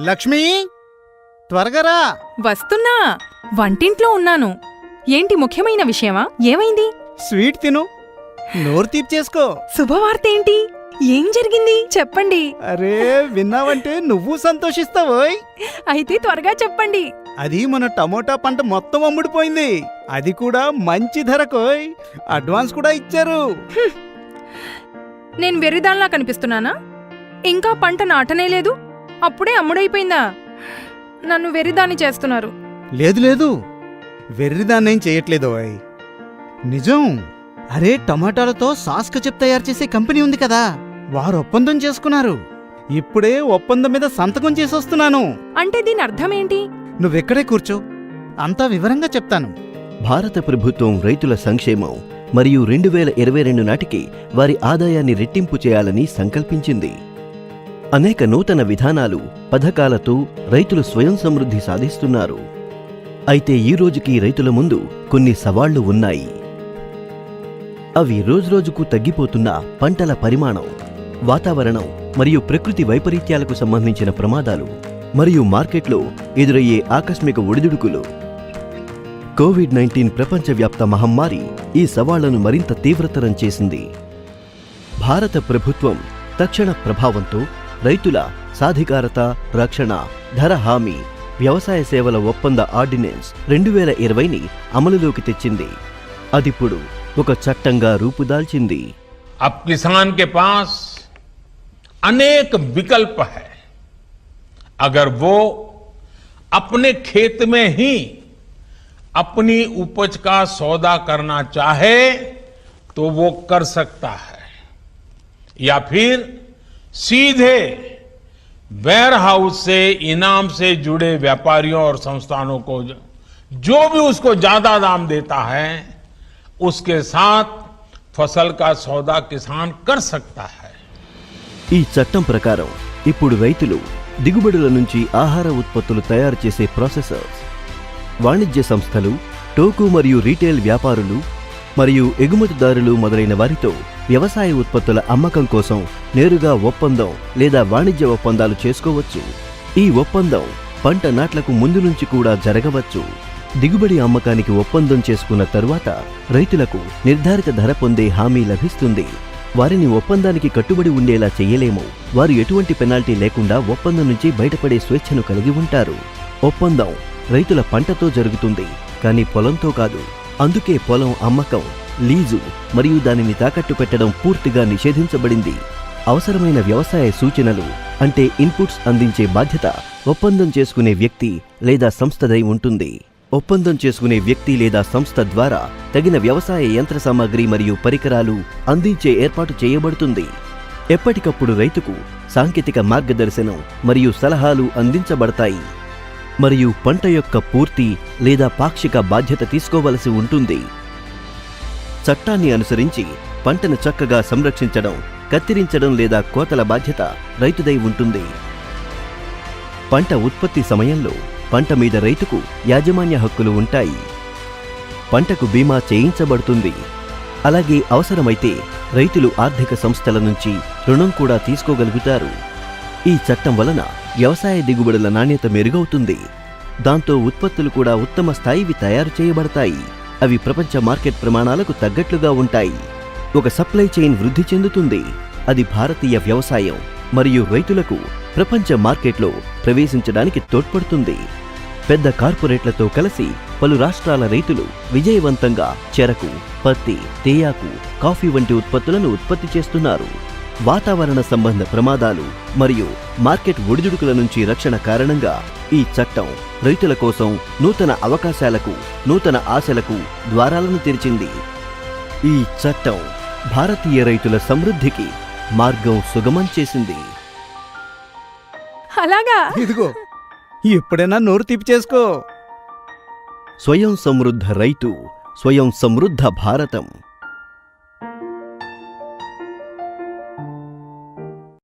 లక్ష్మి, త్వరగా రా. వస్తున్నా. వంటింట్లో ఉన్నాను. ఏంటి ముఖ్యమైన విషయమా? ఏమైంది? స్వీట్ తిను, నోరు తీపి చేసుకో. శుభవార్త ఏంటి? ఏం జరిగింది చెప్పండి. అరే, విన్నావంటే నువ్వు సంతోషిస్తావోయ్. అయితే త్వరగా చెప్పండి. అది మన టమోటా పంట మొత్తం అమ్ముడిపోయింది. అది కూడా మంచి ధరకోయ్. అడ్వాన్స్ కూడా ఇచ్చారు. నేను వెర్రిదాల్లా కనిపిస్తున్నానా? ఇంకా పంట నాటనే లేదు, అప్పుడే అమ్ముడైపోయిందా? నన్ను వెర్రిదాన్ని చేస్తున్నారు. లేదు లేదు, వెర్రిదాన్నేం చెయ్యట్లేదోయ్, నిజం. అరే, టమాటాలతో సాస్ కచప్ తయారు చేసే కంపెనీ ఉంది కదా, వారు ఒప్పందం చేసుకున్నారు. ఇప్పుడే ఒప్పందం మీద సంతకం చేసొస్తున్నాను. అంటే దీని అర్థమేంటి? నువ్వెక్కడే కూర్చో, అంతా వివరంగా చెప్తాను. భారత ప్రభుత్వం రైతుల సంక్షేమం మరియు 2022 నాటికి వారి ఆదాయాన్ని రెట్టింపు చేయాలని సంకల్పించింది. అనేక నూతన విధానాలు, పథకాలతో రైతులు స్వయం సమృద్ధి సాధిస్తున్నారు. అయితే ఈ రోజుకి రైతుల ముందు కొన్ని సవాళ్లు ఉన్నాయి. అవి రోజురోజుకు తగ్గిపోతున్న పంటల పరిమాణం, వాతావరణం మరియు ప్రకృతి వైపరీత్యాలకు సంబంధించిన ప్రమాదాలు, మరియు మార్కెట్లో ఎదురయ్యే ఆకస్మిక ఒడిదుడుకులు. కోవిడ్-19 ప్రపంచవ్యాప్త మహమ్మారి ఈ సవాళ్లను మరింత తీవ్రతరం చేసింది. భారత ప్రభుత్వం తక్షణ ప్రభావంతో రైతుల సాధికారత, రక్షణ, ధర హామీ, వ్యవసాయ సేవల ఒప్పంద ఆర్డినెన్స్ 2020ని అమలులోకి తెచ్చింది. అదిప్పుడు ఒక చట్టంగా రూపుదాల్చింది. अब किसान के पास अनेक विकल्प है. अगर वो अपने खेत में ही अपनी उपज का सौदा करना चाहे तो वो कर सकता है, या फिर सीधे वेयर हाउस से इनाम से जुड़े व्यापारियों और संस्थानों को जो भी उसको ज्यादा दाम देता है उसके साथ फसल का सौदा किसान कर सकता है. ఈ చట్టం ప్రకారం ఇప్పుడు రైతులు దిగుబడుల నుంచి ఆహార ఉత్పత్తులు తయారు చేసే ప్రాసెసర్స్, వాణిజ్య సంస్థలు, టోకు మరియు రీటైల్ వ్యాపారులు మరియు ఎగుమతిదారులు మొదలైన వారితో వ్యవసాయ ఉత్పత్తుల అమ్మకం కోసం నేరుగా ఒప్పందం లేదా వాణిజ్య ఒప్పందాలు చేసుకోవచ్చు. ఈ ఒప్పందం పంట నాట్లకు ముందు నుంచి కూడా జరగవచ్చు. దిగుబడి అమ్మకానికి ఒప్పందం చేసుకున్న తరువాత రైతులకు నిర్ధారిత ధర పొందే హామీ లభిస్తుంది. వారిని ఒప్పందానికి కట్టుబడి ఉండేలా చెయ్యలేము. వారు ఎటువంటి పెనాల్టీ లేకుండా ఒప్పందం నుంచి బయటపడే స్వేచ్ఛను కలిగి ఉంటారు. ఒప్పందం రైతుల పంటతో జరుగుతుంది, కానీ పొలంతో కాదు. అందుకే పొలం అమ్మకం, లీజు మరియు దానిని తాకట్టు పెట్టడం పూర్తిగా నిషేధించబడింది. అవసరమైన వ్యవసాయ సూచనలు అంటే ఇన్పుట్స్ అందించే బాధ్యత ఒప్పందం చేసుకునే వ్యక్తి లేదా సంస్థదై ఉంటుంది. ఒప్పందం చేసుకునే వ్యక్తి లేదా సంస్థ ద్వారా తగిన వ్యవసాయ యంత్ర సామాగ్రి మరియు పరికరాలు అందించే ఏర్పాటు చేయబడుతుంది. ఎప్పటికప్పుడు రైతుకు సాంకేతిక మార్గదర్శనం మరియు సలహాలు అందించబడతాయి, మరియు పంట యొక్క పూర్తి లేదా పాక్షిక బాధ్యత తీసుకోవలసి ఉంటుంది. చట్టాన్ని అనుసరించి పంటను చక్కగా సంరక్షించడం, కత్తిరించడం లేదా కోతల బాధ్యత రైతుదై ఉంటుంది. పంట ఉత్పత్తి సమయంలో పంట మీద రైతుకు యాజమాన్య హక్కులు ఉంటాయి. పంటకు బీమా చేయించబడుతుంది. అలాగే అవసరమైతే రైతులు ఆర్థిక సంస్థల నుంచి రుణం కూడా తీసుకోగలుగుతారు. ఈ చట్టం వలన వ్యవసాయ దిగుబడుల నాణ్యత మెరుగవుతుంది. దాంతో ఉత్పత్తులు కూడా ఉత్తమ స్థాయివి తయారు చేయబడతాయి. అవి ప్రపంచ మార్కెట్ ప్రమాణాలకు తగ్గట్లుగా ఉంటాయి. ఒక సప్లై చైన్ వృద్ధి చెందుతుంది. అది భారతీయ వ్యవసాయం మరియు రైతులకు ప్రపంచ మార్కెట్లో ప్రవేశించడానికి తోడ్పడుతుంది. పెద్ద కార్పొరేట్లతో కలిసి పలు రాష్ట్రాల రైతులు విజయవంతంగా చెరకు, పత్తి, తేయాకు, కాఫీ వంటి ఉత్పత్తులను ఉత్పత్తి చేస్తున్నారు. వాతావరణ సంబంధ ప్రమాదాలు మరియు మార్కెట్ ఒడిదుడుకుల నుంచి రక్షణ కారణంగా ఈ చట్టం రైతుల కోసం నూతన అవకాశాలకు, నూతన ఆశలకు ద్వారాలను తెరిచింది. ఈ చట్టం భారతీయ రైతుల సమృద్ధికి మార్గం సుగమం చేసింది. అలాగా? ఇదిగో, ఎప్పుడైనా నోరు తీపి చేసుకో. స్వయం సమృద్ధ రైతు, స్వయం సమృద్ధ భారతం.